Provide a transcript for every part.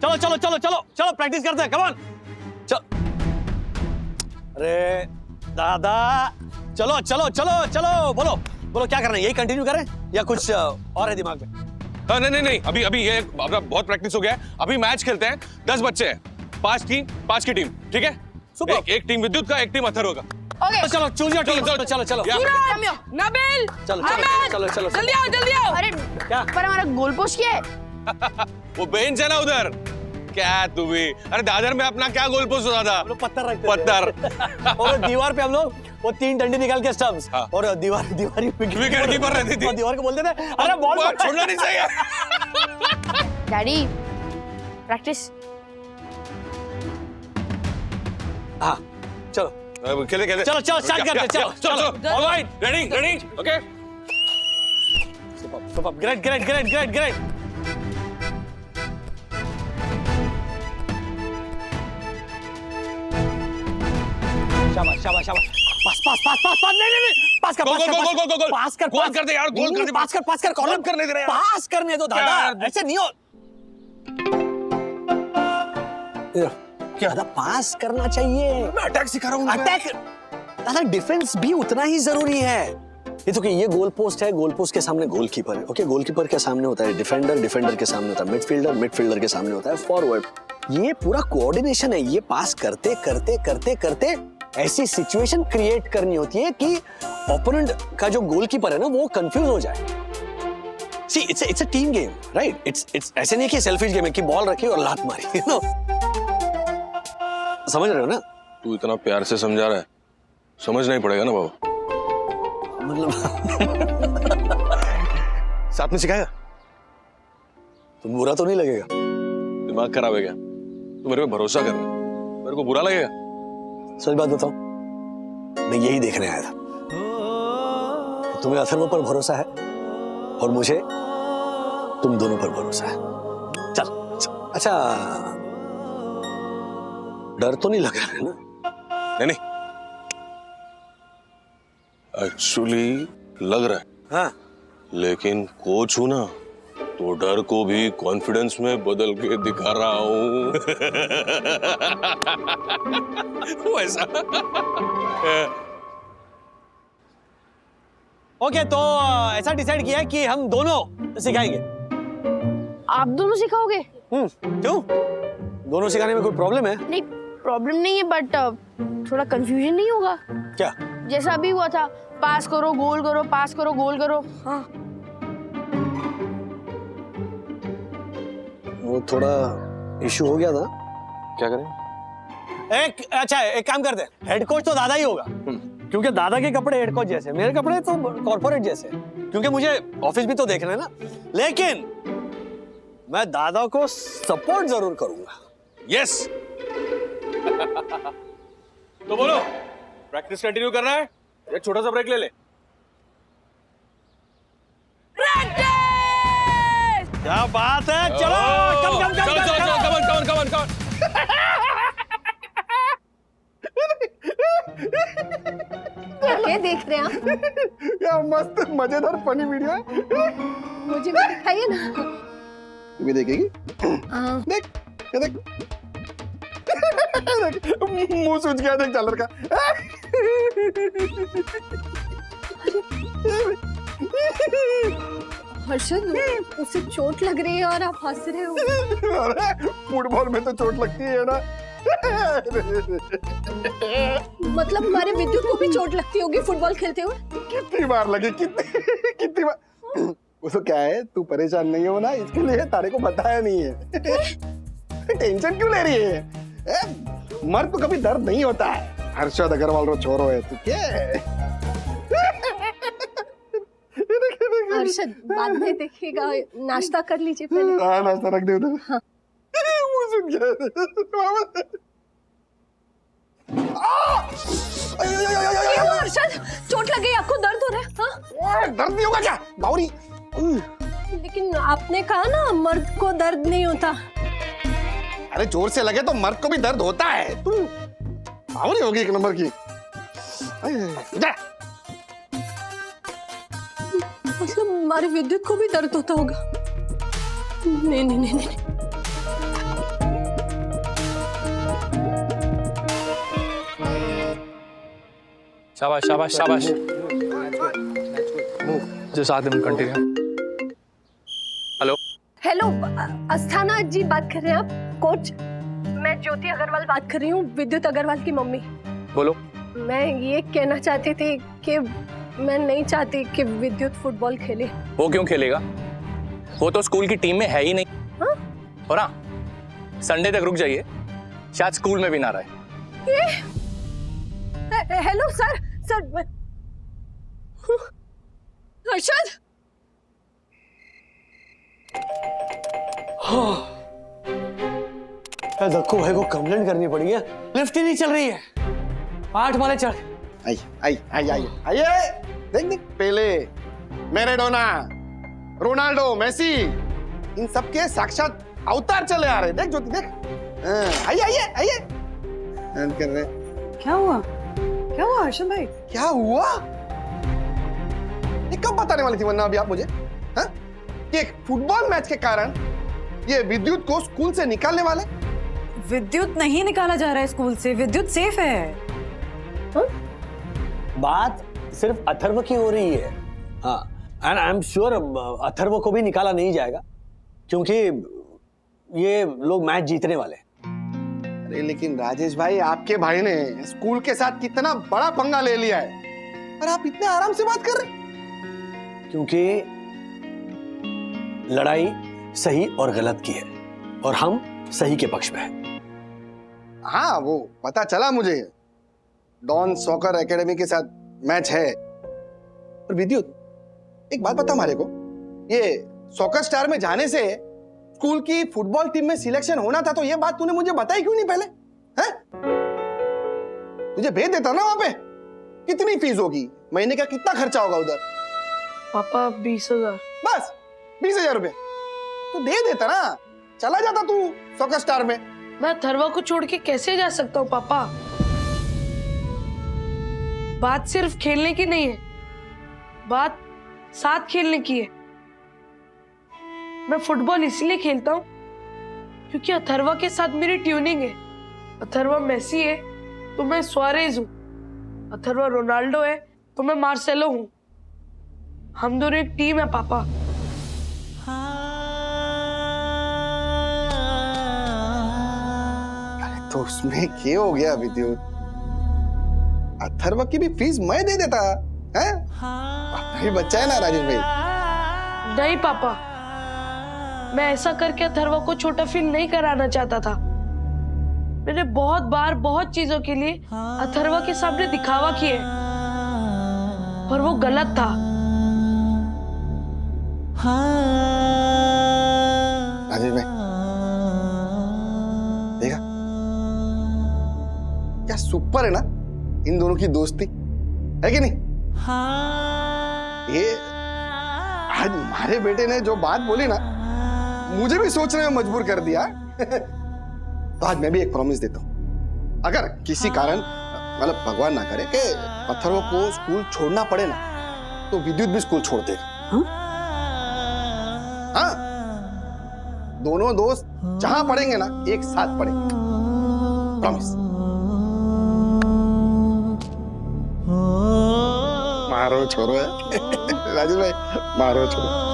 चलो चलो चलो चलो चलो प्रैक्टिस करते हैं, कम ऑन। चलो, अरे दादा, चलो चलो चलो चलो, बोलो बोलो क्या करना है, यही कंटिन्यू करें या कुछ और है दिमाग में? नहीं नहीं नहीं, अभी अभी ये अपना बहुत प्रैक्टिस हो गया है, अभी मैच खेलते हैं। 10 बच्चे हैं, 5 की टीम, ठीक है? एक टीम विद्युत का, एक टीम अथर्व का। ओके, तो चलो चूज योर टीम, चलो चलो चलो नबील, चलो हमेद, चलो चलो जल्दी आओ जल्दी आओ। अरे क्या? पर हमारा गोल पोस्ट क्या है? वो बेंच है ना उधर। क्या तू भी, अरे दादर में अपना क्या गोल पोस्ट होता था? हम लोग पत्थर रखते थे। पत्थर। और दीवार पे हम लोग वो 3 डंडी निकाल के स्टंप्स, हाँ। और दीवार विकेट कीपर रहती थी। और दीवार को बोलते थे अरे बॉल छोड़ना नहीं चाहिए। Daddy, practice. हाँ चलो खेले खेले, चलो चलो स्टार्ट करते हैं, चलो चलो, alright, ready ready, okay. Super, great great great great great. शाबाश शाबाश शाबाश, पास पास पास पास पास, नहीं नहीं नहीं, पास कर गोल, पास कर गोल, गोल, गोल, गोल। पास कर गोल कर दे यार, गोल कर दे। पास कर कॉर्नर करने दे रहे यार। पास करने दो यार। दादा, ऐसे नहीं हो। क्या दादा, पास करना चाहिए। मैं अटैक सिखा रहा हूँ। अटैक दादा, डिफेंस भी उतना ही जरूरी है। ये तो कि ये गोल पोस्ट है, गोल पोस्ट के सामने गोलकीपर है, ओके? गोलकीपर के सामने होता है डिफेंडर, डिफेंडर के सामने होता है मिडफील्डर, मिडफील्डर के सामने होता है फॉरवर्ड। ये पूरा कोऑर्डिनेशन है। ये पास करते करते करते करते ऐसी सिचुएशन क्रिएट करनी होती है कि ओपोनेंट का जो गोलकीपर है ना, वो कंफ्यूज हो जाए। See it's a team game, right? It's ऐसे नहीं कि सेल्फिश गेम है कि बॉल रखी और लात मारी, यू नो? समझ रहे हो ना? तू इतना प्यार से समझा रहा है, समझना ही पड़ेगा ना बाबा। मतलब साथ में सिखाएगा? तुम बुरा तो नहीं लगेगा? दिमाग खराब है क्या? तू मेरे पे भरोसा कर रहा है, मेरे को बुरा लगेगा? सच बात बताओ, मैं यही देखने आया था। तुम्हें अथर्व पर भरोसा है और मुझे तुम दोनों पर भरोसा है। चल, चल। अच्छा, डर तो नहीं लग रहा है ना? नहीं नहीं, एक्चुअली लग रहा है। हाँ, लेकिन कोच हूं ना, तो डर को भी कॉन्फिडेंस में बदल के दिखा रहा हूं। वैसा। ओके, तो ऐसा डिसाइड किया है कि हम दोनों सिखाएंगे। आप दोनों सिखाओगे? क्यों? दोनों सिखाने में कोई प्रॉब्लम है? नहीं, प्रॉब्लम नहीं है, बट थोड़ा कंफ्यूजन नहीं होगा? क्या? जैसा अभी हुआ था, पास करो गोल करो, पास करो गोल करो। हाँ, वो थोड़ा इशू हो गया था। क्या करें? एक काम करते हैं, हेड कोच तो दादा ही होगा, क्योंकि दादा के कपड़े हेड कोच जैसे, मेरे कपड़े तो कॉर्पोरेट जैसे, क्योंकि मुझे ऑफिस भी तो देखना है ना। लेकिन मैं दादा को सपोर्ट जरूर करूंगा। यस। तो बोलो, प्रैक्टिस कंटिन्यू करना है? एक छोटा सा ब्रेक ले ले। क्या बात है, चलो कम कम कम कम कम कम कम। क्या देख रहे हैं आप? क्या मस्त मजेदार फनी वीडियो है। मुझे भी दिखाइए ना। तू भी देखेगी? हाँ। देख, ये देख। मुंह सूझ गया, देख झालर का। हर्षद, उसे चोट लग रही है और आप हंस रहे हो। अरे फुटबॉल में तो चोट लगती है ना। मतलब हमारे विद्युत को भी चोट लगती होगी फुटबॉल खेलते हुए? कितनी बार लगी, कितनी बार। वो तो क्या है, तू परेशान नहीं हो ना, इसके लिए तारे को बताया नहीं है। टेंशन क्यों ले रही है? मर्द को कभी दर्द नहीं होता है। हर्षद अग्रवाल रो छोरो है तू क्या? हर्षद, बाद में देखिएगा, नाश्ता कर लीजिए पहले। हाँ, नाश्ता रख दे उधर। हाँ। मुंह सूझ गया। हर्षद, चोट लग गई आपको? दर्द हो रहा है? हाँ? दर्द नहीं होगा क्या बावरी? लेकिन आपने कहा ना मर्द को दर्द नहीं होता। अरे जोर से लगे तो मर्द को भी दर्द होता है। तू बावरी होगी एक नंबर की। जा। मतलब हमारे विद्युत को भी दर्द होता होगा? नहीं नहीं नहीं नहीं। शाबाश शाबाश शाबाश जस्ट आते minute continue. Hello hello Asthana ji बात कर रहे हैं आप? कोच, मैं ज्योति अग्रवाल बात कर रही हूँ, विद्युत अग्रवाल की मम्मी। बोलो। मैं ये कहना चाहती थी कि मैं नहीं चाहती कि विद्युत फुटबॉल खेले। वो क्यों खेलेगा? वो तो स्कूल की टीम में है ही नहीं। हाँ? और हाँ, संडे तक रुक जाइए, शायद स्कूल में भी ना रहे। हेलो सर, सर हर्षद, धक्को भाई को कंप्लेंट करनी पड़ी है, लिफ्ट ही नहीं चल रही है। 8 माले चढ़। आई आई आई आई आइए, देख देख, पेले, मैराडोना, रोनाल्डो, मेसी, इन सब के साक्षात अवतार चले आ रहे। देख ज्योति, देख। आइए आइए आइए, कर रहे। क्या हुआ? क्या हुआ हर्षद भाई? क्या हुआ? ये कब बताने वाली थी वरना अभी आप मुझे? हाँ? कि एक फुटबॉल मैच के कारण ये विद्युत को स्कूल से निकालने वाले? विद्युत नहीं निकाला जा रहा है स्कूल से, विद्युत सेफ है। बात सिर्फ अथर्व की हो रही है। हाँ, and I am sure Atharva को भी निकाला नहीं जाएगा, क्योंकि ये लोग मैच जीतने वाले हैं। अरे लेकिन राजेश भाई, आपके भाई ने स्कूल के साथ कितना बड़ा पंगा ले लिया है और आप इतने आराम से बात कर रहे हैं। क्योंकि लड़ाई सही और गलत की है और हम सही के पक्ष में हैं। हाँ, वो पता चला मुझे, डॉन सॉकर एकेडमी के साथ मैच है। और विद्युत, एक बात बता हमारे को, ये सॉकर स्टार में जाने से स्कूल की फुटबॉल टीम में सिलेक्शन होना था, तो ये बात तूने मुझे बताई क्यों नहीं पहले? हैं? तुझे भेज देता ना वहां पे। कितनी फीस होगी, महीने का कितना खर्चा होगा उधर? पापा 20,000। बस 20,000 रुपए तो दे देता ना, चला जाता तू सॉकर स्टार में। मैं अथर्वा को छोड़ के कैसे जा सकता हूँ पापा? बात सिर्फ खेलने की नहीं है, बात साथ खेलने की है। मैं फुटबॉल इसलिए खेलता हूँ क्योंकि अथर्वा के साथ मेरी ट्यूनिंग है। अथर्वा मेसी है तो मैं सुआरेज हूँ, अथर्वा रोनाल्डो है तो मैं मार्सेलो हूँ। हम दोनों एक टीम है पापा। अरे तो उसमें क्या हो गया विद्युत? अथर्व की भी फीस मैं दे देता है? अपना बच्चा है ना राजेश भाई। नहीं पापा, मैं ऐसा करके अथर्वा को छोटा फील नहीं कराना चाहता था। मैंने बहुत बार बहुत चीजों के लिए अथर्वा के सामने दिखावा किए, पर वो गलत था। राजेश भाई, देखा क्या सुपर है ना इन दोनों की दोस्ती, है कि नहीं? ये आज हमारे बेटे ने जो बात बोली ना, मुझे भी सोचने में मजबूर कर दिया। तो आज मैं भी एक प्रॉमिस देता हूँ, अगर किसी कारण, मतलब भगवान ना करे कि अथर्व को स्कूल छोड़ना पड़े ना, तो विद्युत भी स्कूल छोड़ देगा। हाँ, दोनों दोस्त जहां पढ़ेंगे ना, एक साथ पढ़ेंगे, प्रॉमिस। मारो छोरो है राजेश भाई, मारो छोरो।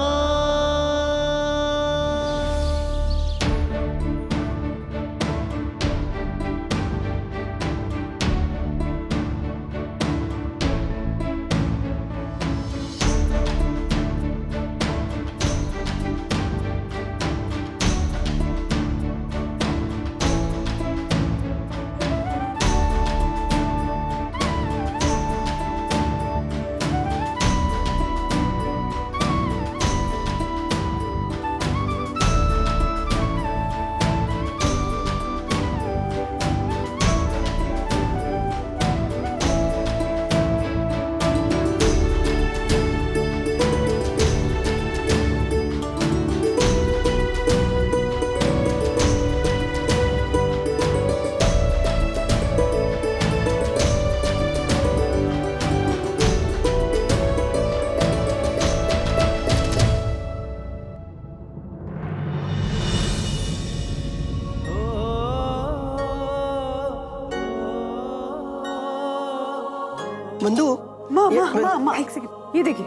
माँ एक सेकंड, ये देखिए।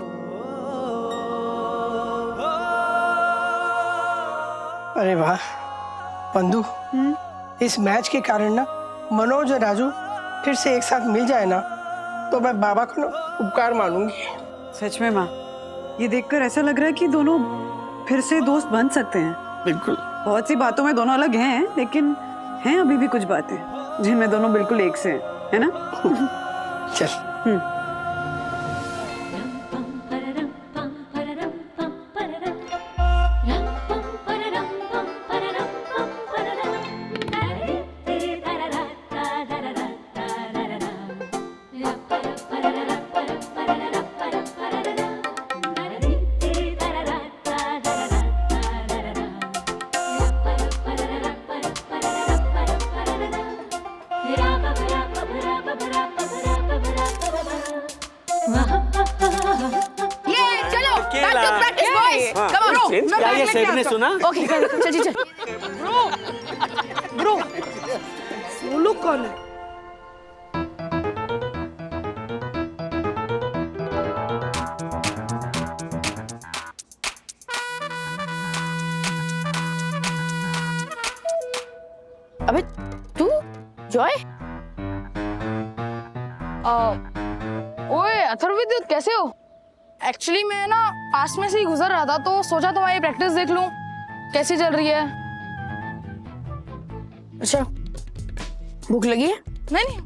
अरे वाह पंदू, इस मैच के कारण ना मनोज और राजू फिर से एक साथ मिल जाए ना तो मैं बाबा को ना उपकार मानूंगी। सच में माँ, ये देखकर ऐसा लग रहा है कि दोनों फिर से दोस्त बन सकते हैं। बिल्कुल। बहुत सी बातों में दोनों अलग हैं, लेकिन हैं अभी भी कुछ बातें जिनमें दोनों बिल्कुल एक से हैं, है ना? चल। क्या ये सेठ ने सुना? ओके चल चल। ब्रो सोलू कौन है? अबे तू जॉय? ओए अथर्वविद्युत, कैसे हो? एक्चुअली मैं ना पास में से ही गुजर रहा था तो सोचा तुम्हारी प्रैक्टिस देख लूं कैसी चल रही है। अच्छा, भूख लगी है? नहीं।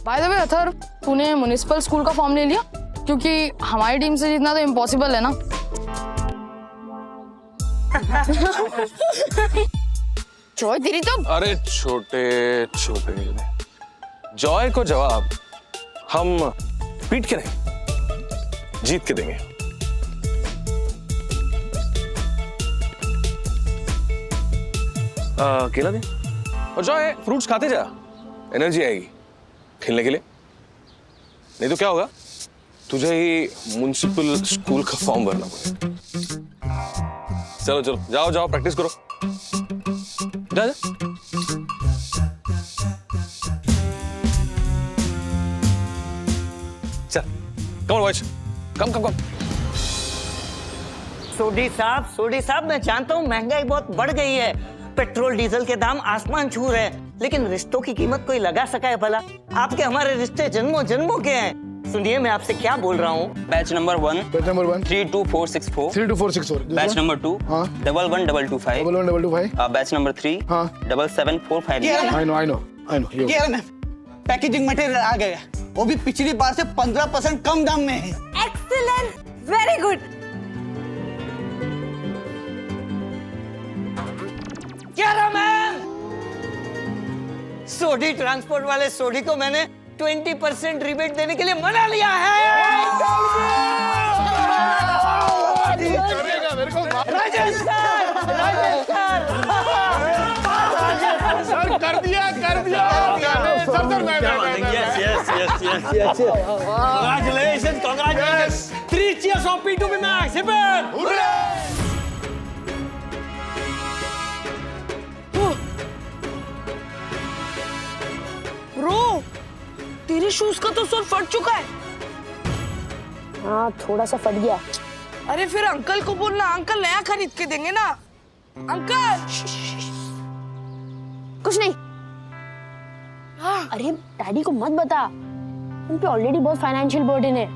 बाय द वे अथर्व, तूने म्युनिसिपल स्कूल का फॉर्म ले लिया? क्योंकि हमारी टीम से जीतना तो इम्पॉसिबल है ना। जॉय तेरी तो। अरे छोटे छोटे जॉय को जवाब हम पीट के नहीं, जीत के देंगे। केला दे। और जॉय फ्रूट्स खाते जा, एनर्जी आएगी खेलने के लिए। नहीं तो क्या होगा, तुझे ही म्युनिसिपल स्कूल का फॉर्म भरना पड़ेगा। चलो चलो जाओ जाओ प्रैक्टिस करो, जा जा। चल कम ऑन बॉयज, कम कम कम। सोडी साहब मैं जानता हूँ महंगाई बहुत बढ़ गई है, पेट्रोल डीजल के दाम आसमान छू रहे हैं, लेकिन रिश्तों की कीमत कोई लगा सका है भला? आपके हमारे रिश्ते जन्मों जन्मों के हैं। सुनिए मैं आपसे क्या बोल रहा हूँ। बैच नंबर 1 32464 32464 बैच नंबर 2 हाँ 11225 11225 बैच नंबर 3 हाँ 7745। आई नो ये ना पैकेजिंग मटेरियल आ गया, वो भी पिछली बार से 15% कम दाम में है। Excellent, very good. क्या रहा मैम? सोडी ट्रांसपोर्ट वाले सोडी को मैंने 20% रिबेट देने के लिए मना लिया है। राजेश सर कर दिया Congratulations 3 cheers of P2P Max, hip hip! Bro तेरे शूज का तो सोल फट चुका है। हाँ थोड़ा सा फट गया। अरे फिर अंकल को बोलना, अंकल नया खरीद के देंगे ना। अंकल कुछ नहीं। अरे डैडी को मत बता, उन पे ऑलरेडी बहुत फाइनेंशियल बर्डन है।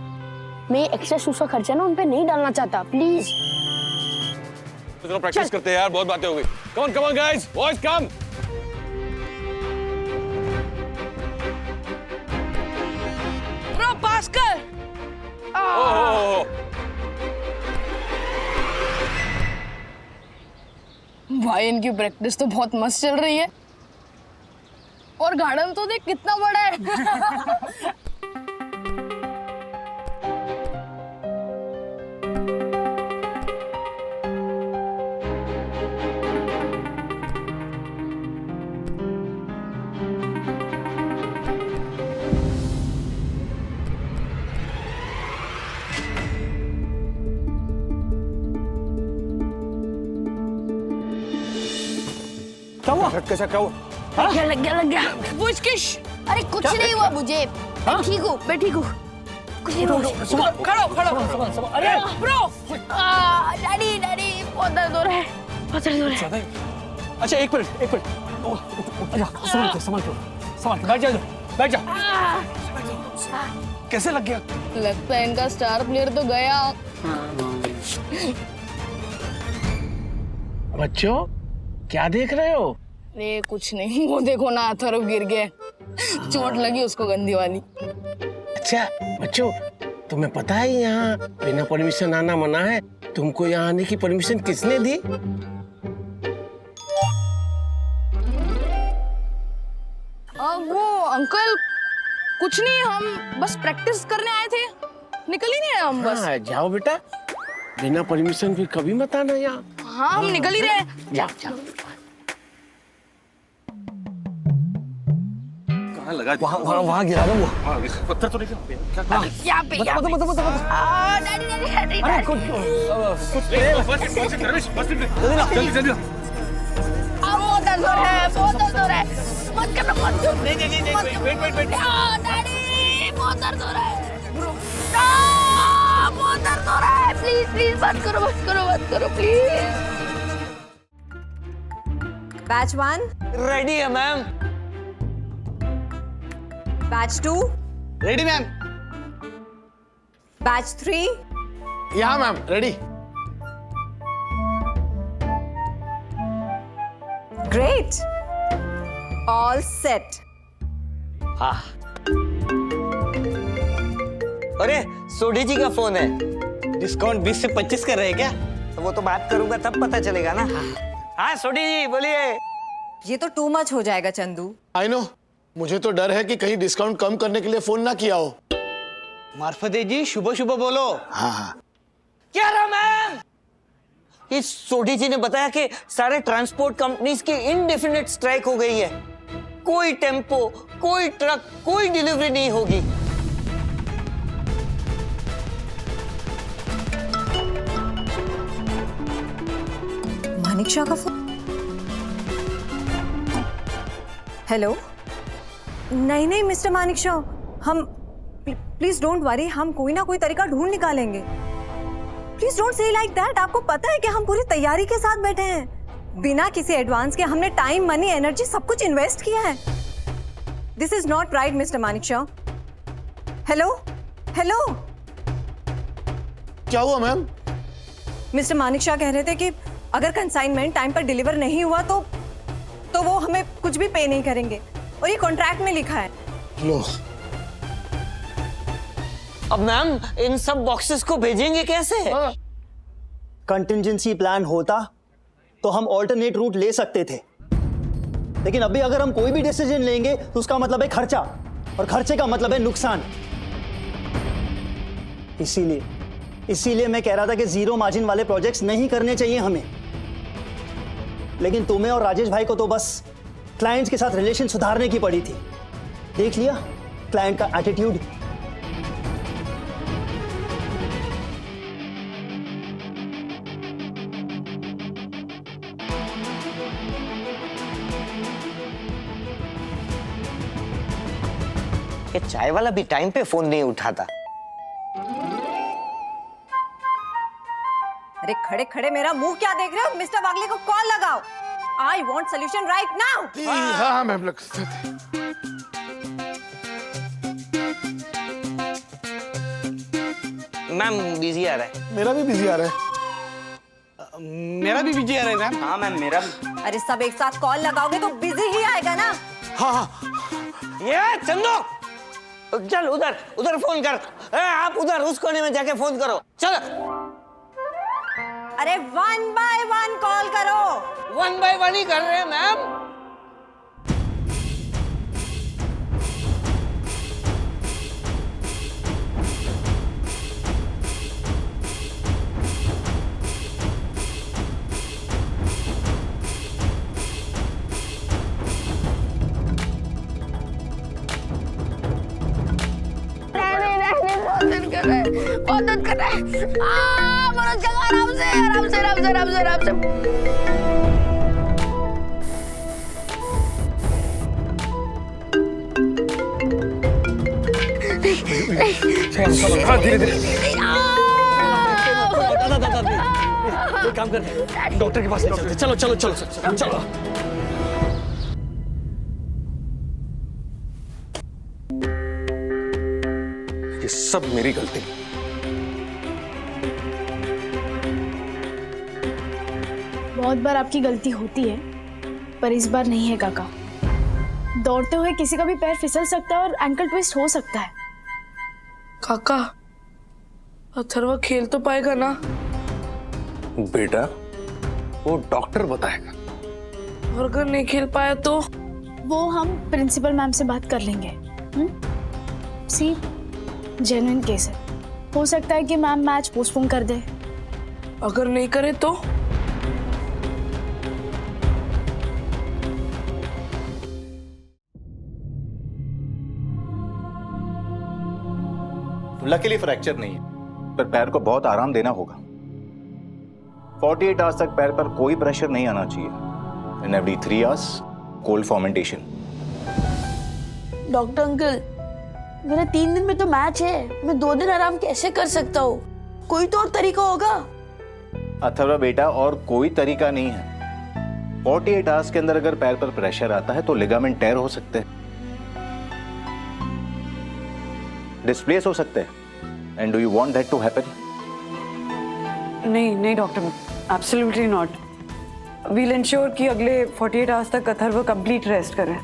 मैं एक्स्ट्रा शूज का खर्चा ना उन पे नहीं डालना चाहता, प्लीज। तो चलो प्रैक्टिस करते हैं यार, बहुत बातें हो गई। Come on guys, boys come. Bro pass कर। भाई इनकी प्रैक्टिस तो बहुत मस्त चल रही है, और गार्डन तो देख कितना बड़ा है। क्या हुआ? झटके से क्या हुआ? लग गया। वो इसके अरे कुछ नहीं हुआ मुझे, मैं ठीक हूँ। अरे ब्रो, डैडी डैडी बहुत दर्द हो रहा है, बहुत दर्द हो रहा है। अच्छा एक मिनट संभाल के बैठ जा। कैसे लग गया? लगता है इनका स्टार प्लेयर तो गया। बच्चों क्या देख रहे हो? अरे कुछ नहीं, वो देखो ना अथर्व गिर गया, चोट लगी उसको गंदी वाली। अच्छा बच्चों, तुम्हें पता है यहाँ बिना परमिशन आना मना है? तुमको यहाँ आने की परमिशन किसने दी? वो अंकल कुछ नहीं, हम बस प्रैक्टिस करने आए थे, निकल ही नहीं रहे हम बस। हाँ, जाओ बेटा, बिना परमिशन फिर कभी मत आना यहाँ। हाँ हम निकल ही रहे हैं। जाओ। कहाँ लगा? वहाँ गिरा दो वो। पत्थर तो नहीं यहाँ पे डैडी अरे कुछ जल्दी बहुत दर्द हो रहा है, बहुत दर्द हो रहा है, मत करो मत करो। नहीं वेट डैडी बहुत दर्द हो रहा है, बहुत दर्द हो रहा है, प्लीज मत करो प्लीज। बैच 1, रेडी है ma'am. Batch 2, ready ma'am. Batch 3, यहाँ ma'am ready. Great, all set. अरे सोडी जी का फोन है। डिस्काउंट 20 से 25 कर रहे हैं क्या? तो वो तो बात करूंगा तब पता चलेगा ना। हाँ सोडी जी बोलिए। ये तो टू मच हो जाएगा चंदू। आई नो, मुझे तो डर है कि कहीं डिस्काउंट कम करने के लिए फोन ना किया हो। मार्फते जी शुभ बोलो। हाँ। क्या रहा मैम? इस सोडी जी ने बताया कि सारे ट्रांसपोर्ट कंपनीज की इनडेफिनिट स्ट्राइक हो गई है। कोई टेम्पो, कोई ट्रक, कोई डिलीवरी नहीं होगी। मानिक शाह का फोन। हेलो, नहीं मिस्टर मानिक शाह, हम प्लीज डोंट वरी, हम कोई ना कोई तरीका ढूंढ निकालेंगे। Please don't say like that. आपको पता है कि हम पूरी तैयारी के साथ बैठे हैं, बिना किसी एडवांस के हमने टाइम, मनी, एनर्जी सब कुछ इन्वेस्ट किया है। This is not right mister Manik Shah. Hello, क्या हुआ मैम? मिस्टर मानिक शाह कह रहे थे कि अगर कंसाइनमेंट टाइम पर डिलीवर नहीं हुआ तो वो हमें कुछ भी पे नहीं करेंगे, और ये कॉन्ट्रैक्ट में लिखा है। लो, अब मैम इन सब बॉक्सेस को भेजेंगे कैसे? कंटिंजेंसी प्लान होता तो हम ऑल्टरनेट रूट ले सकते थे, लेकिन अभी अगर हम कोई भी डिसीजन लेंगे तो उसका मतलब है खर्चा, और खर्चे का मतलब है नुकसान। इसीलिए मैं कह रहा था कि जीरो मार्जिन वाले प्रोजेक्ट्स नहीं करने चाहिए हमें। लेकिन तुम्हें और राजेश भाई को तो बस क्लाइंट्स के साथ रिलेशन सुधारने की पड़ी थी। देख लिया क्लाइंट का एटीट्यूड। ये चाय वाला भी टाइम पे फोन नहीं उठाता। अरे खड़े खड़े मेरा मुंह क्या देख रहे हो? मिस्टर वागले को कॉल लगाओ। I want solution right now. हाँ मैम। मैम बिजी आ रहा है। मेरा भी बिजी आ रहा है। मेरा भी बिजी आ रहा है मैम। हाँ मैम मेरा भी। अरे सब एक साथ कॉल लगाओगे तो बिजी ही आएगा ना। हाँ। ये चंदो, चल उधर फोन कर। आप उधर उस कोने में जाके फोन करो। चलो। अरे 1 by 1 कॉल करो। 1 by 1 ही कर रहे हैं मैम। मदद कर रहा है। मनोज जगह आराम से। धीरे धीरे एक काम करते हैं, डॉक्टर के पास ले चलते हैं। चलो चलो चलो चलो चलो। ये सब मेरी गलती। बहुत बार आपकी गलती होती है, पर इस बार नहीं है काका। दौड़ते हुए किसी का भी पैर फिसल सकता है और एंकल ट्विस्ट हो सकता है। काका, अथर्वा खेल तो पाएगा ना? बेटा वो डॉक्टर बताएगा। और अगर नहीं खेल पाया तो? वो हम प्रिंसिपल मैम से बात कर लेंगे। सी जेन्युइन केस है, हो सकता है कि मैम मैच पोस्टपोन कर दे। अगर नहीं करे तो? लकीली फ्रैक्चर नहीं है, पर पैर को बहुत आराम देना होगा। 48 आवर्स तक पैर पर कोई प्रेशर नहीं आना चाहिए। In every 3 hours cold fermentation. Doctor uncle, मेरा 3 दिन में तो मैच है, मैं 2 दिन आराम कैसे कर सकता हूँ? कोई तो और तरीका होगा? अथर्वा बेटा, और कोई तरीका नहीं है। 48 आवर्स के अंदर अगर पैर पर प्रेशर आता है तो लिगामेंट टेयर हो सकते हैं, डिस्प्लेस हो सकते हैं। And do you want that to happen? नहीं नहीं doctor, absolutely not. We'll ensure कि अगले 48 आवर्स तक अथर्व कंप्लीट रेस्ट करे।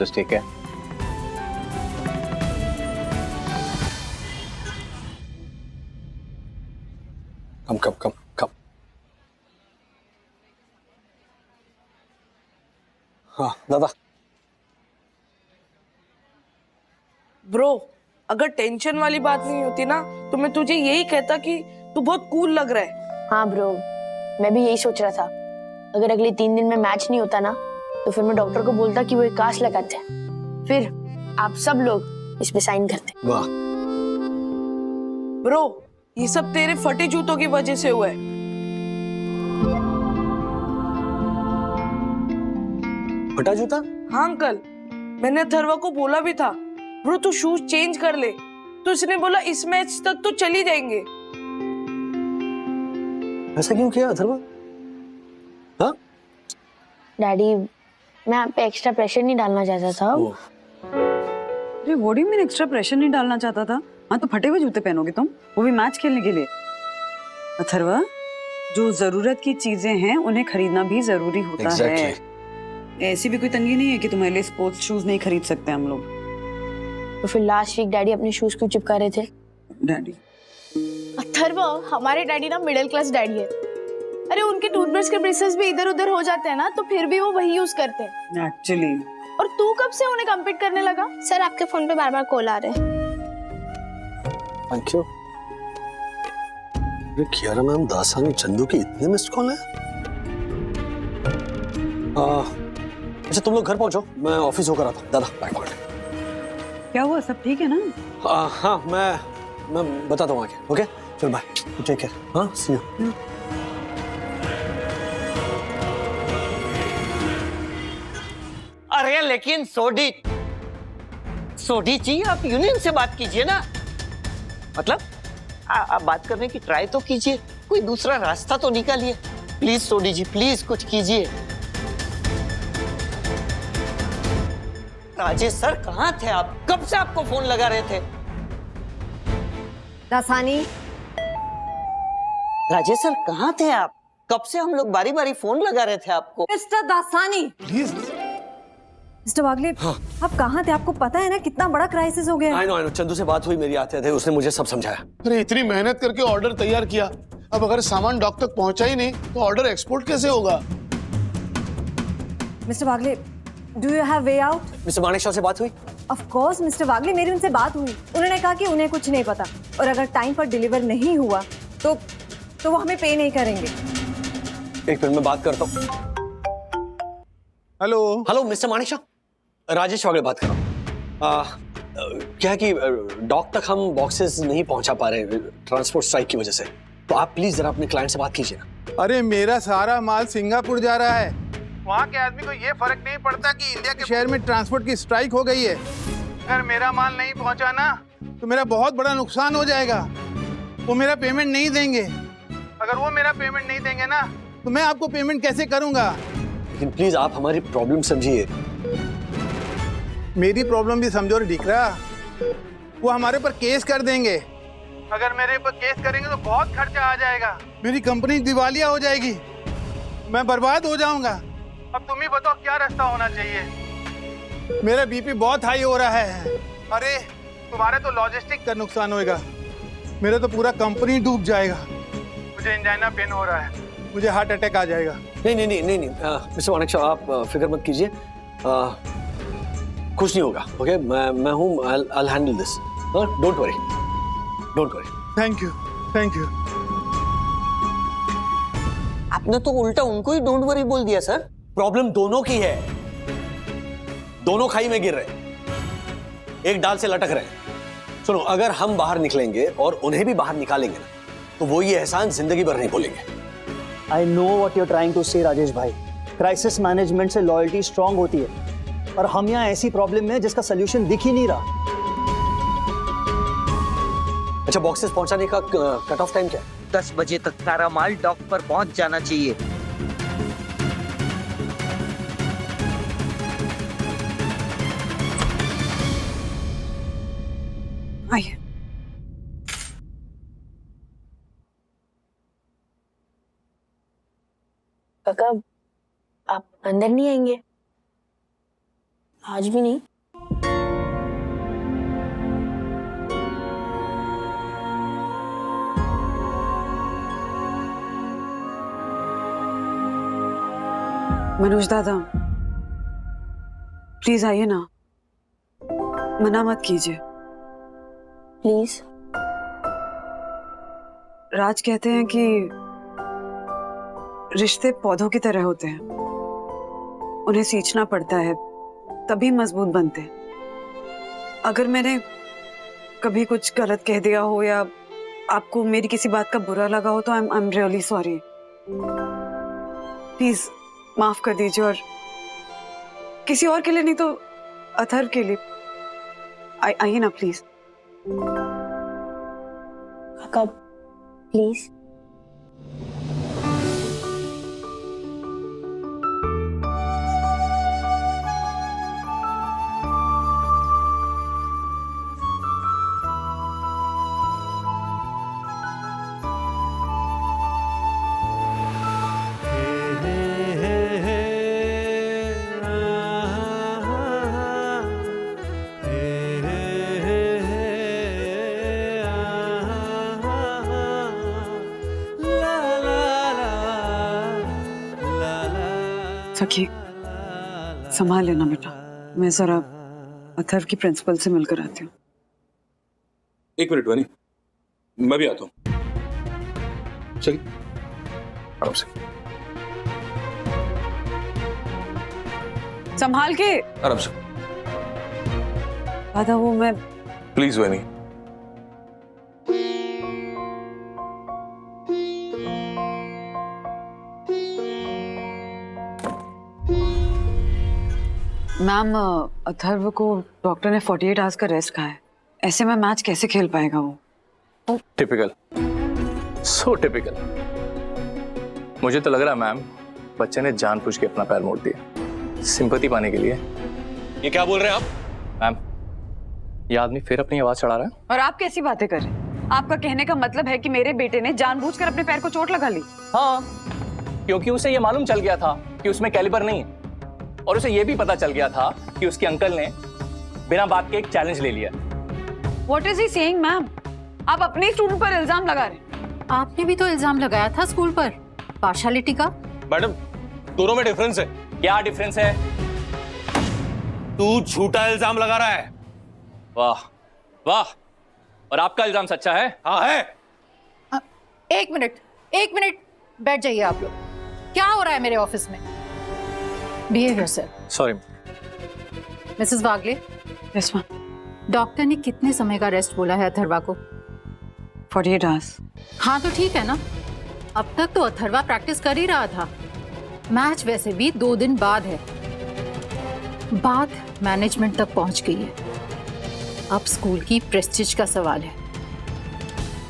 Just take care. कम। हाँ दादा। ब्रो, अगर टेंशन वाली बात नहीं होती ना तो मैं तुझे यही कहता कि तू बहुत कूल लग रहा है। हाँ ब्रो, मैं भी यही सोच रहा था। अगर अगले 3 दिन में मैच नहीं होता ना तो फिर मैं डॉक्टर को बोलता कि वो एक कास्ट लगाते हैं, फिर आप सब लोग इस पे साइन करते। वाह ब्रो, ये सब तेरे फटे जूतों की वजह से हुआ है। फटा जूता? हाँ अंकल, मैंने अथर्वा को बोला भी था, ब्रो तू शूज चेंज कर ले, तो इसने बोला इस मैच तक तो चली जाएंगे। ऐसा क्यों किया अथर्वा? हाँ डैडी, मैं आप पे एक्स्ट्रा प्रेशर नहीं डालना चाहता था। अरे what do you mean extra pressure नहीं डालना चाहता था? हाँ तो फटे हुए जूते पहनोगे तुम, वो भी मैच खेलने के लिए? अथर्वा, जो जरूरत की चीजें हैं उन्हें खरीदना भी जरूरी होता है। ऐसी भी कोई तंगी नहीं है कि तुम्हारे लिए स्पोर्ट्स शूज नहीं खरीद सकते हम लोग। तो फिर लास्ट वीक डैडी अपने शूज क्यों चिपका रहे थे? डैडी? अथर्वा, हमारे डैडी ना मिडिल क्लास डैडी है। अरे उनके टूथब्रश के ब्रेसेस भी इधर उधर हो जाते हैं ना, तो फिर भी वो वही यूज करते हैं एक्चुअली। और तू कब से उन्हें कम्पीट करने लगा? सर आपके फोन पे बार बार कॉल आ रहे हैं। Thank you. अरे कियारा मैम, दासानी, चंदू की इतने मिस्ड कॉल है? अच्छा तुम लोग घर पहुंचो, मैं ऑफिस होकर आता हूँ। दादा बैग पकड़ ले। क्या हुआ, सब ठीक है ना? हाँ मैं बताता हूँ आगे। ओके चल बाय, टेक केयर। हाँ सी यू। अरे लेकिन सोडी जी, आप यूनियन से बात कीजिए ना। मतलब आप बात करने की ट्राई तो कीजिए, कोई दूसरा रास्ता तो निकालिए। प्लीज सोडी जी, प्लीज कुछ कीजिए। राजेश सर कहाँ थे आप? कब से आपको फोन लगा रहे थे? दासानी। राजेश सर कहाँ थे आप? कब से हम लोग बारी बारी फोन लगा रहे थे आपको। मिस्टर दासानी। प्लीज मिस्टर वागले, आप कहाँ थे? आपको पता है ना कितना बड़ा क्राइसिस हो गया। आई नो चंदू से बात हुई मेरी आते थे, उसने मुझे सब समझाया। अरे इतनी मेहनत करके ऑर्डर तैयार किया, अब अगर सामान डॉक तक पहुंचा ही नहीं तो ऑर्डर एक्सपोर्ट कैसे होगा? Mister Wagle, do you have way out? Mister Manekshaw से बात हुई? ऑफ कोर्स मिस्टर वागले, मेरी उनसे बात हुई। उन्होंने कहा कि उन्हें कुछ नहीं पता, और अगर टाइम पर डिलीवर नहीं हुआ तो वो हमें पे नहीं करेंगे। एक मिनट में बात करता हूँ। हेलो मिस्टर मानेकशॉ, राजेश वागले बात कर रहा हूँ। क्या है कि डॉक तक हम बॉक्सेस नहीं पहुंचा पा रहे ट्रांसपोर्ट स्ट्राइक की वजह से, तो आप प्लीज जरा अपने क्लाइंट से बात कीजिए ना। अरे मेरा सारा माल सिंगापुर जा रहा है, वहाँ के आदमी को ये फर्क नहीं पड़ता कि इंडिया के शहर में ट्रांसपोर्ट की स्ट्राइक हो गई है। अगर मेरा माल नहीं पहुँचा ना तो मेरा बहुत बड़ा नुकसान हो जाएगा। वो मेरा पेमेंट नहीं देंगे। अगर वो मेरा पेमेंट नहीं देंगे ना तो मैं आपको पेमेंट कैसे करूंगा? लेकिन प्लीज आप हमारी प्रॉब्लम समझिए। मेरी प्रॉब्लम भी समझो दिखरा। वो हमारे पर केस कर देंगे। अगर मेरे पर केस करेंगे तो बहुत खर्चा आ जाएगा। मेरी कंपनी दिवालिया हो जाएगी, मैं बर्बाद हो जाऊंगा। अब तुम ही बताओ क्या रास्ता होना चाहिए। मेरा बीपी बहुत हाई हो रहा है। अरे तुम्हारे तो लॉजिस्टिक का नुकसान होएगा, मेरा तो पूरा कंपनी डूब जाएगा। मुझे एंजाइना पेन हो रहा है, मुझे हार्ट अटैक आ जाएगा। नहीं मिस्टर मानिक आप फिक्र मत कीजिए, कुछ नहीं होगा। ओके मैं हूँ, I'll handle this. Don't worry. Thank you. आपने तो उल्टा उनको ही डोंट वरी बोल दिया सर। प्रॉब्लम दोनों की है, दोनों खाई में गिर रहे हैं, एक डाल से लटक रहे हैं। सुनो, अगर हम बाहर निकलेंगे और उन्हें भी बाहर निकालेंगे ना तो वो ये एहसान जिंदगी भर नहीं भूलेंगे। I know what you're trying to say Rajesh भाई। क्राइसिस मैनेजमेंट से लॉयल्टी स्ट्रांग होती है, और हम यहाँ ऐसी प्रॉब्लम में जिसका सोल्यूशन दिख ही नहीं रहा। अच्छा, बॉक्सेस पहुंचाने का कट ऑफ टाइम क्या है? 10 बजे तक सारा माल डॉक पर पहुंच जाना चाहिए। आइए। काका आप अंदर नहीं आएंगे? आज भी नहीं? मनोज दादा प्लीज आइए ना, मना मत कीजिए प्लीज। राज कहते हैं कि रिश्ते पौधों की तरह होते हैं, उन्हें सींचना पड़ता है तभी मजबूत बनते हैं। अगर मैंने कभी कुछ गलत कह दिया हो या आपको मेरी किसी बात का बुरा लगा हो तो I am really sorry. Please माफ कर दीजिए, और किसी और के लिए नहीं तो अथर्व के लिए आइए ना प्लीज। काका प्लीज। सखी संभाल लेना बेटा, मैं जरा अथर्व की प्रिंसिपल से मिलकर आती हूँ। एक मिनट बनी, मैं भी आता हूँ। चलिए आराम से, संभाल के, आराम से। दादा वो मैं प्लीज वनी। मैम अथर्व को डॉक्टर ने 48 आवर्स का रेस्ट कहा है, ऐसे में मैच कैसे खेल पाएगा वो? टिपिकल, सो टिपिकल। मुझे तो लग रहा है मैम बच्चे ने जानबूझ के अपना पैर मोड़ दिया सिंपैथी पाने के लिए। ये क्या बोल रहे हैं आप? मैम ये आदमी फिर अपनी आवाज चढ़ा रहा है। और आप कैसी बातें कर रहे हैं? आपका कहने का मतलब है कि मेरे बेटे ने जानबूझकर अपने पैर को चोट लगा ली? हाँ, क्योंकि उसे ये मालूम चल गया था कि उसमें कैलिबर नहीं है, और उसे ये भी पता चल गया था कि उसके अंकल ने बिना बात के एक चैलेंज ले लिया। What is he saying, ma'am? आप अपने स्टूडेंट पर इल्जाम लगा रहे हैं। आपने भी तो इल्जाम लगाया था स्कूल पर पार्शियलिटी का। मैडम दोनों में डिफरेंस है। क्या डिफरेंस है? तू झूठा इल्जाम लगा रहा है। वाह वाह, और आपका इल्जाम सच्चा है? हाँ है। एक मिनट बैठ जाइए आप लोग। क्या हो रहा है मेरे ऑफिस में? Behave yourself. Sorry Mrs Wagle. Yes ma'am. Doctor ने कितने समय का रेस्ट बोला है अथर्वा को? 48 आवर्स। हाँ तो ठीक है ना, अब तक तो अथर्वा प्रैक्टिस कर ही रहा था। मैच वैसे भी 2 दिन बाद है। बात मैनेजमेंट तक पहुंच गई है। अब स्कूल की प्रेस्टीज का सवाल है।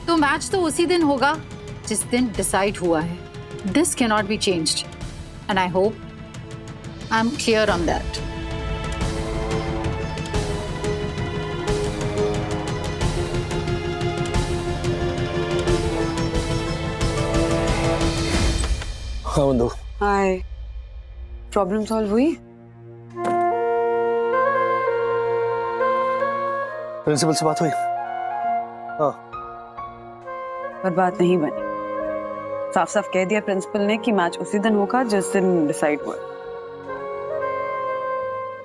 तो मैच तो उसी दिन होगा जिस दिन डिसाइड हुआ है। This can not be changed and I hope I am clear on that. हाँ बंधु। हाय, प्रॉब्लम सॉल्व हुई? प्रिंसिपल से बात हुई? हाँ। पर बात नहीं बनी। साफ साफ कह दिया प्रिंसिपल ने कि मैच उसी दिन होगा जिस दिन डिसाइड हुआ।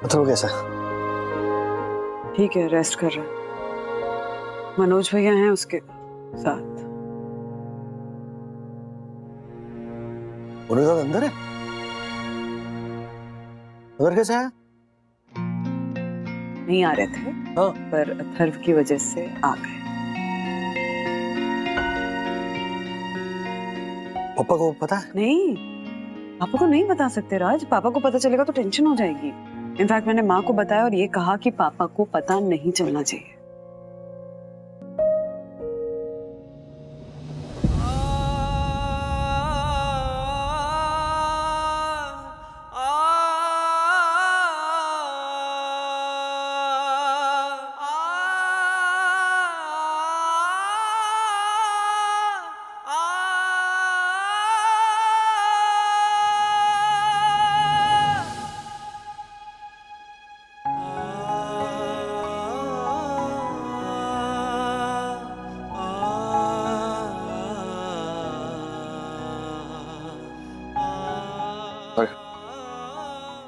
अथर्व कैसा? ठीक है, रेस्ट कर रहा है। मनोज भैया हैं उसके साथ। मनोज अंदर है? अंदर कैसे है? नहीं आ रहे थे। हाँ। पर अथर्व की वजह से आ गए। पापा को पता है? नहीं, पापा को नहीं बता सकते राज। पापा को पता चलेगा तो टेंशन हो जाएगी। इनफैक्ट मैंने माँ को बताया और ये कहा कि पापा को पता नहीं चलना चाहिए।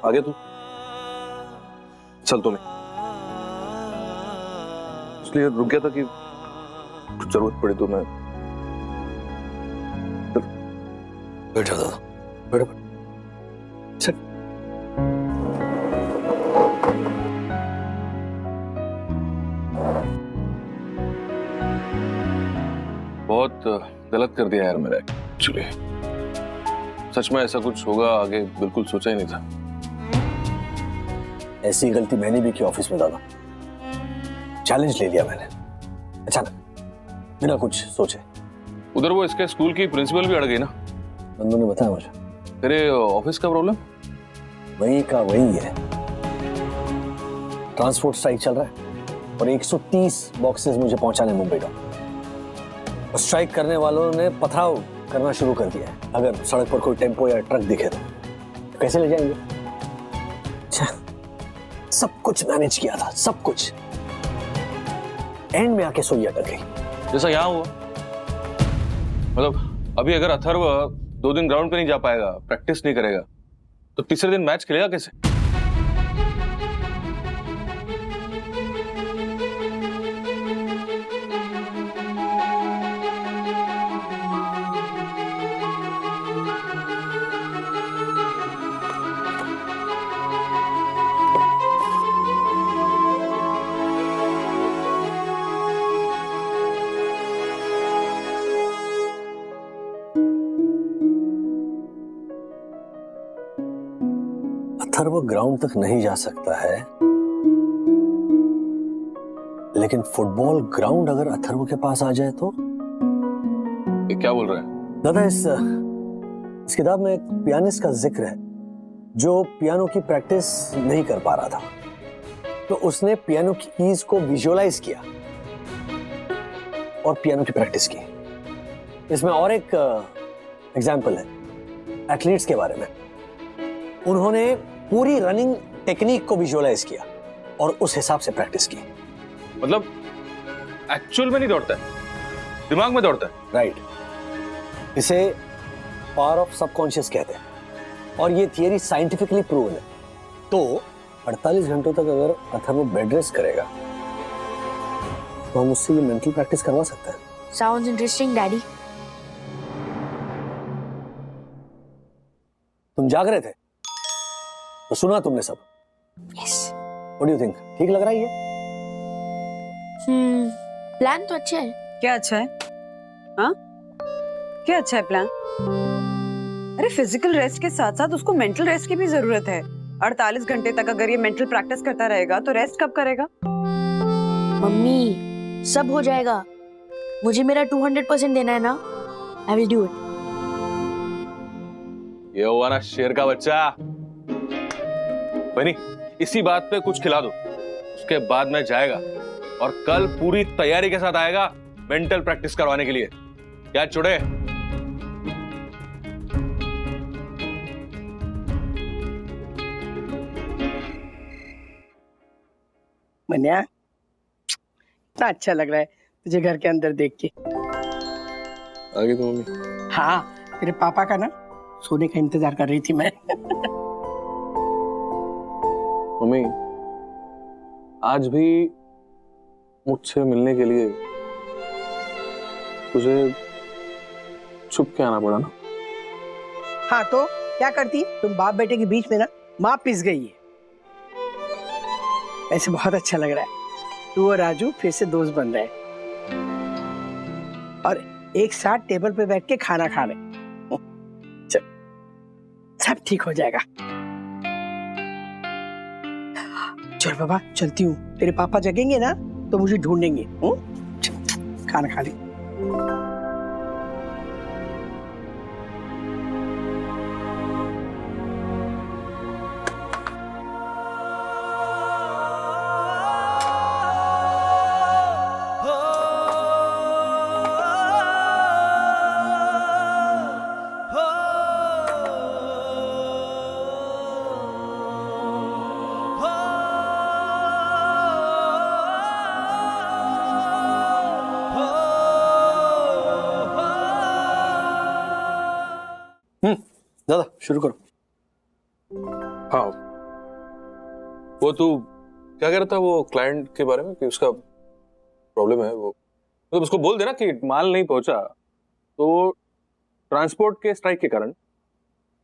आगे तू चल। तो नहीं इसलिए रुक गया था कि कुछ जरूरत पड़ी तो मैं। बैठो दादा, बैठो। चल। बहुत गलत कर दिया यार मैंने एक्चुअली। सच में ऐसा कुछ होगा आगे बिल्कुल सोचा ही नहीं था। ऐसी गलती मैंने भी की ऑफिस में दादा। चैलेंज ले लिया मैंने अचानक, बिना कुछ सोचे। उधर वो इसके स्कूल की प्रिंसिपल भी अड़ गई ना। बंधु ने बताया मुझे। तेरे ऑफिस का प्रॉब्लम? वही का वही है। ट्रांसपोर्ट स्ट्राइक चल रहा है और 130 बॉक्सेस मुझे पहुंचाने मुंबई का। और स्ट्राइक करने वालों ने पथराव करना शुरू कर दिया है। अगर सड़क पर कोई टेम्पो या ट्रक दिखे तो कैसे ले जाएंगे? अच्छा, सब कुछ मैनेज किया था, सब कुछ। एंड में आके सोई अटक गई। जैसा यहाँ हुआ। मतलब अभी अगर अथर्व 2 दिन ग्राउंड पे नहीं जा पाएगा, प्रैक्टिस नहीं करेगा, तो तीसरे दिन मैच खेलेगा कैसे? अथर्व ग्राउंड तक नहीं जा सकता है, लेकिन फुटबॉल ग्राउंड अगर अथर्व के पास आ जाए तो? ये क्या बोल रहा है दादा? इस किताब में एक पियानिस्ट का जिक्र है जो पियानो की प्रैक्टिस नहीं कर पा रहा था, तो उसने पियानो की कीज को विजुअलाइज किया और पियानो की प्रैक्टिस की। इसमें और एक एग्जाम्पल है एथलीट्स के बारे में। उन्होंने पूरी रनिंग टेक्निक को विजुअलाइज किया और उस हिसाब से प्रैक्टिस की। मतलब एक्चुअल में नहीं दौड़ता है, दिमाग में दौड़ता है। राइट। इसे पावर ऑफ सबकॉन्शियस कहते हैं और ये थियरी साइंटिफिकली प्रूवन है। तो 48 घंटों तक अगर अथर्व बेड रेस्ट करेगा तो हम उससे ये मेंटल प्रैक्टिस करवा सकते हैं। Sounds interesting daddy. तुम जाग रहे थे तो सुना तुमने सब? Yes. What do you think? ठीक लग रहा है ये? प्लान तो अच्छा है। क्या अच्छा है? हाँ, क्या अच्छा है प्लान? अरे फिजिकल रेस्ट के साथ साथ उसको मेंटल रेस्ट की भी जरूरत है। 48 घंटे तक अगर ये मेंटल प्रैक्टिस करता रहेगा तो रेस्ट कब करेगा? मम्मी सब हो जाएगा, मुझे मेरा 200% देना है ना, आई विल डू इट। ये हुआ ना शेर का बच्चा। बनी, इसी बात पे कुछ खिला दो, उसके बाद मैं जाएगा और कल पूरी तैयारी के साथ आएगा मेंटल प्रैक्टिस करवाने के लिए। क्या चुड़े? मन्या, इतना अच्छा लग रहा है तुझे घर के अंदर देख के। आगे तो मम्मी। हाँ, तेरे पापा का ना सोने का इंतजार कर रही थी मैं। मम्मी, आज भी मुझसे मिलने के लिए तुझे छुप के आना पड़ा ना? हाँ तो क्या करती, तुम बाप बेटे के बीच में ना माँ पिस गई है। ऐसे बहुत अच्छा लग रहा है, तू और राजू फिर से दोस्त बन रहे हैं और एक साथ टेबल पे बैठ के खाना खा रहे। चल, सब ठीक हो जाएगा। चल बाबा, चलती हूँ, तेरे पापा जगेंगे ना तो मुझे ढूंढेंगे। खाना खा ली। दादा शुरू करो। हाँ, वो तू क्या कह रहा था वो क्लाइंट के बारे में कि उसका प्रॉब्लम है, वो मतलब उसको बोल देना कि माल नहीं पहुंचा तो ट्रांसपोर्ट के स्ट्राइक के कारण।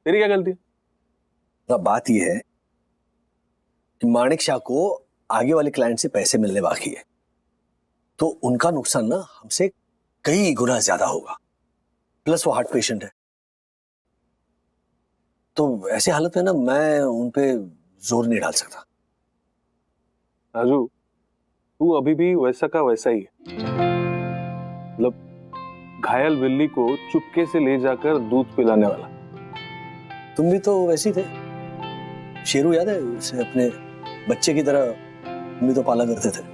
तेरी क्या गलती है? बात यह है कि माणिक शाह को आगे वाले क्लाइंट से पैसे मिलने बाकी है, तो उनका नुकसान ना हमसे कई गुना ज्यादा होगा। प्लस वो हार्ट पेशेंट है, तो ऐसी हालत में ना मैं उन पे जोर नहीं डाल सकता। राजू, तू अभी भी वैसा का वैसा ही है। मतलब घायल बिल्ली को चुपके से ले जाकर दूध पिलाने वाला। तुम भी तो वैसे ही थे। शेरू याद है, उसे अपने बच्चे की तरह तुम भी तो पाला करते थे।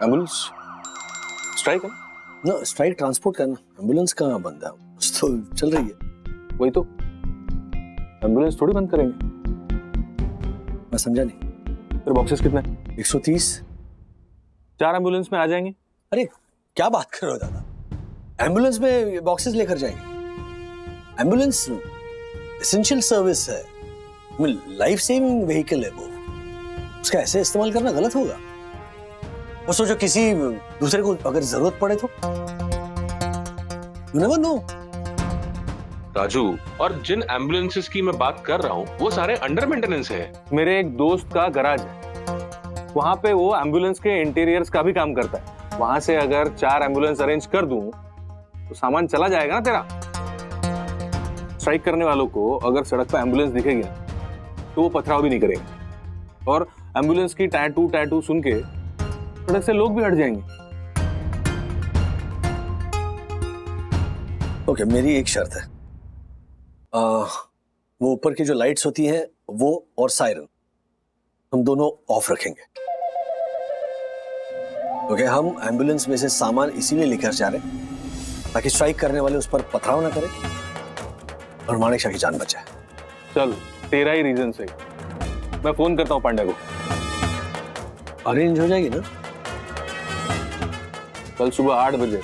एम्बुलेंस स्ट्राइक है ना? स्ट्राइक ट्रांसपोर्ट करना, एम्बुलेंस कहाँ बंद है? तो चल रही है। वही तो, एम्बुलेंस थोड़ी बंद करेंगे। मैं समझा नहीं। तेरे बॉक्सेस कितने? 130। 4 एम्बुलेंस में आ जाएंगे। अरे क्या बात कर रहे हो दादा, एम्बुलेंस में बॉक्सेस लेकर जाएंगे? एम्बुलेंस एसेंशियल सर्विस है, लाइफ सेविंग व्हीकल है वो, उसका ऐसे इस्तेमाल करना गलत होगा। वो सोचो किसी दूसरे को अगर जरूरत पड़े तो, यू नेवर नो। राजू, और जिन एम्बुलेंसेस की मैं बात कर रहा हूँ वो सारे अंडर मेंटेनेंस है। मेरे एक दोस्त का गैराज है, वहां पे वो एम्बुलेंस के इंटीरियर्स का भी काम करता है। वहां से अगर 4 एम्बुलेंस अरेंज कर दूं तो सामान चला जाएगा ना तेरा। स्ट्राइक करने वालों को अगर सड़क पर एम्बुलेंस दिखेगी ना तो वो पथराव भी नहीं करेंगे, और एम्बुलेंस की टैटू सुन के सड़क से लोग भी हट जाएंगे। ओके, मेरी एक शर्त है, वो ऊपर की जो लाइट्स होती हैं वो और सायरन हम दोनों ऑफ रखेंगे। ओके, हम एम्बुलेंस में से सामान इसीलिए लेकर जा रहे हैं ताकि स्ट्राइक करने वाले उस पर पथराव ना करें और माणिक शाह की जान बचाए। चल, तेरा ही रीजन सही। मैं फोन करता हूँ पांड्या को। अरेंज हो जाएगी ना? कल सुबह 8 बजे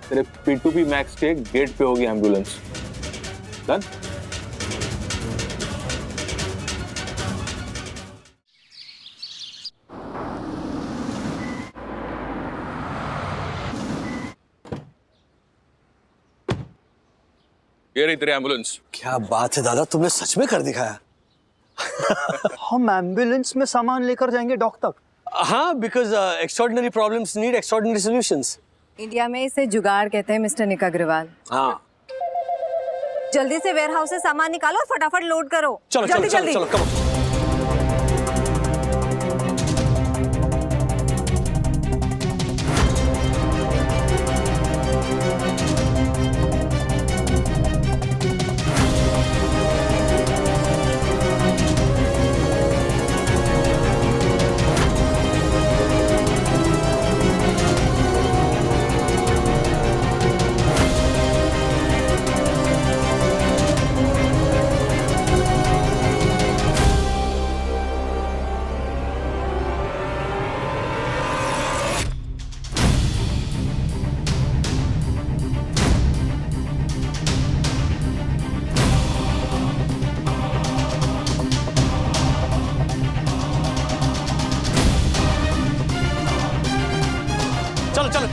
तेरे P2P मैक्स के गेट पे होगी एम्बुलेंस। डन? ये रही तेरी एम्बुलेंस। क्या बात है दादा, तुमने सच में कर दिखाया। हम एम्बुलेंस में सामान लेकर जाएंगे डॉक तक? हाँ, because extraordinary problems need extraordinary solutions. India में इसे जुगाड़ कहते हैं मिस्टर निक अग्रवाल। हाँ, जल्दी से वेयर हाउस से सामान निकालो और फटाफट लोड करो। चलो चलो जल्दी चलो जल्दी। चलो कम। चलो चलो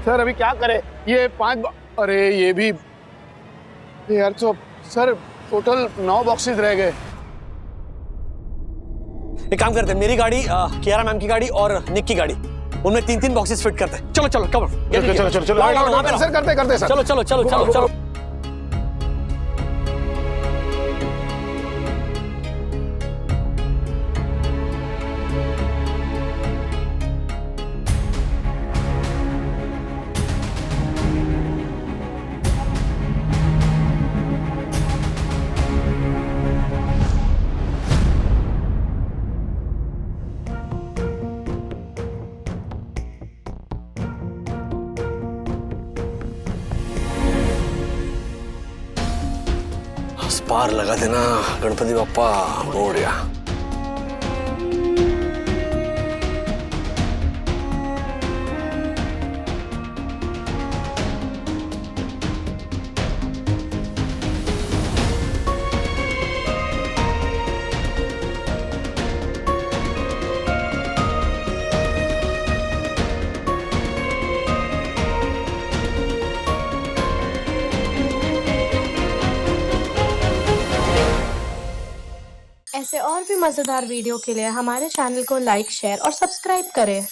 सर अभी क्या करें? ये 5 अरे ये भी यार, तो सर टोटल 9 बॉक्सेस रह गए। एक काम करते हैं, मेरी गाड़ी, कियारा मैम की गाड़ी और निक की गाड़ी, उनमें 3-3 बॉक्सेस फिट करते हैं। चलो चलो कवर। चलो चलो चलो वहाँ पे सर, करते करते सर। चलो चलो चलो चलो चलो। पार लगा देना गणपति बप्पा मोरया। ऐसे और भी मजेदार वीडियो के लिए हमारे चैनल को लाइक, शेयर और सब्सक्राइब करें।